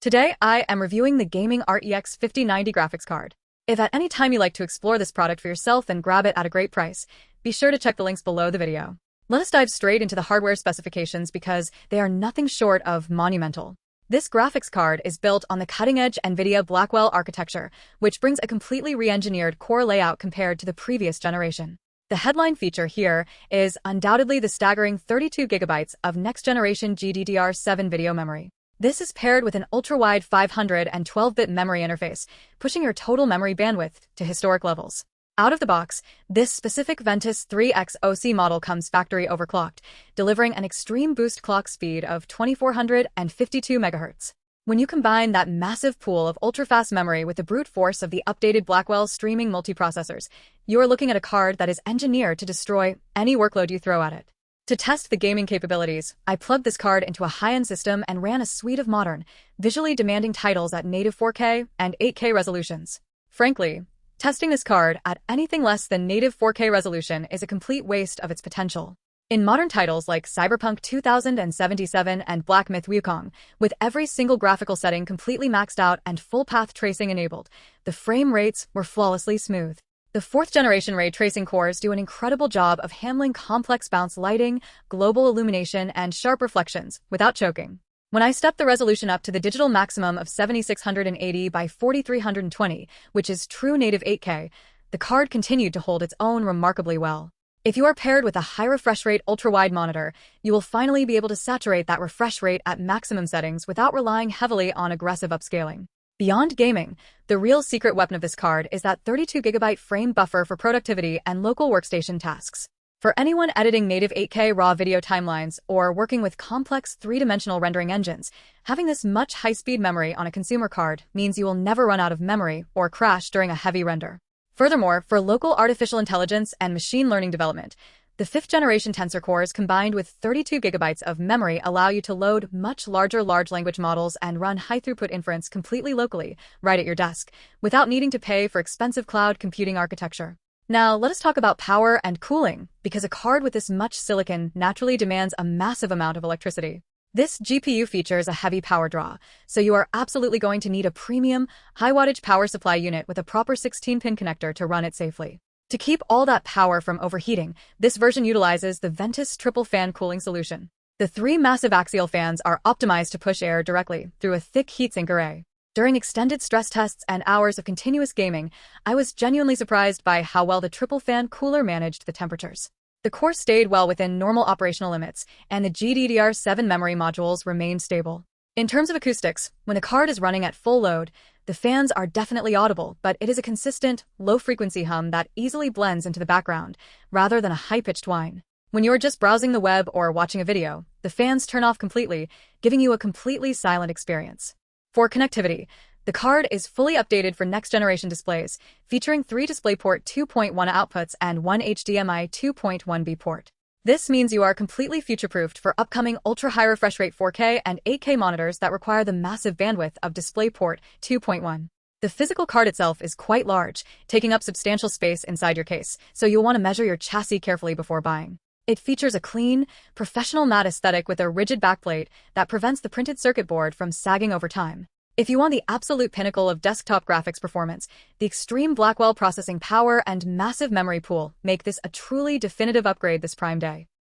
Today, I am reviewing the Gaming RTX 5090 graphics card. If at any time you like to explore this product for yourself and grab it at a great price, be sure to check the links below the video. Let us dive straight into the hardware specifications because they are nothing short of monumental. This graphics card is built on the cutting-edge NVIDIA Blackwell Architecture, which brings a completely re-engineered core layout compared to the previous generation. The headline feature here is undoubtedly the staggering 32 gigabytes of next-generation GDDR7 video memory. This is paired with an ultra-wide 512-bit memory interface, pushing your total memory bandwidth to historic levels. Out of the box, this specific Ventus 3X OC model comes factory overclocked, delivering an extreme boost clock speed of 2452 MHz. When you combine that massive pool of ultra-fast memory with the brute force of the updated Blackwell streaming multiprocessors, you are looking at a card that is engineered to destroy any workload you throw at it. To test the gaming capabilities, I plugged this card into a high-end system and ran a suite of modern, visually demanding titles at native 4K and 8K resolutions. Frankly, testing this card at anything less than native 4K resolution is a complete waste of its potential. In modern titles like Cyberpunk 2077 and Black Myth Wukong, with every single graphical setting completely maxed out and full path tracing enabled, the frame rates were flawlessly smooth. The 4th-generation ray tracing cores do an incredible job of handling complex bounce lighting, global illumination, and sharp reflections without choking. When I stepped the resolution up to the digital maximum of 7680 by 4320, which is true native 8K, the card continued to hold its own remarkably well. If you are paired with a high refresh rate ultra-wide monitor, you will finally be able to saturate that refresh rate at maximum settings without relying heavily on aggressive upscaling. Beyond gaming, the real secret weapon of this card is that 32GB frame buffer for productivity and local workstation tasks. For anyone editing native 8K raw video timelines or working with complex three-dimensional rendering engines, having this much high-speed memory on a consumer card means you will never run out of memory or crash during a heavy render. Furthermore, for local artificial intelligence and machine learning development, the 5th-generation tensor cores combined with 32GB of memory allow you to load much larger large language models and run high-throughput inference completely locally, right at your desk, without needing to pay for expensive cloud computing architecture. Now, let us talk about power and cooling, because a card with this much silicon naturally demands a massive amount of electricity. This GPU features a heavy power draw, so you are absolutely going to need a premium, high-wattage power supply unit with a proper 16-pin connector to run it safely. To keep all that power from overheating, this version utilizes the Ventus triple fan cooling solution. The 3 massive axial fans are optimized to push air directly through a thick heatsink array. During extended stress tests and hours of continuous gaming, I was genuinely surprised by how well the triple fan cooler managed the temperatures. The core stayed well within normal operational limits, and the GDDR7 memory modules remained stable. In terms of acoustics, when the card is running at full load, the fans are definitely audible, but it is a consistent, low-frequency hum that easily blends into the background, rather than a high-pitched whine. When you are just browsing the web or watching a video, the fans turn off completely, giving you a completely silent experience. For connectivity, the card is fully updated for next-generation displays, featuring 3 DisplayPort 2.1 outputs and 1 HDMI 2.1B port. This means you are completely future-proofed for upcoming ultra-high refresh rate 4K and 8K monitors that require the massive bandwidth of DisplayPort 2.1. The physical card itself is quite large, taking up substantial space inside your case, so you'll want to measure your chassis carefully before buying. It features a clean, professional matte aesthetic with a rigid backplate that prevents the printed circuit board from sagging over time. If you want the absolute pinnacle of desktop graphics performance, the extreme Blackwell processing power and massive memory pool make this a truly definitive upgrade this Prime Day.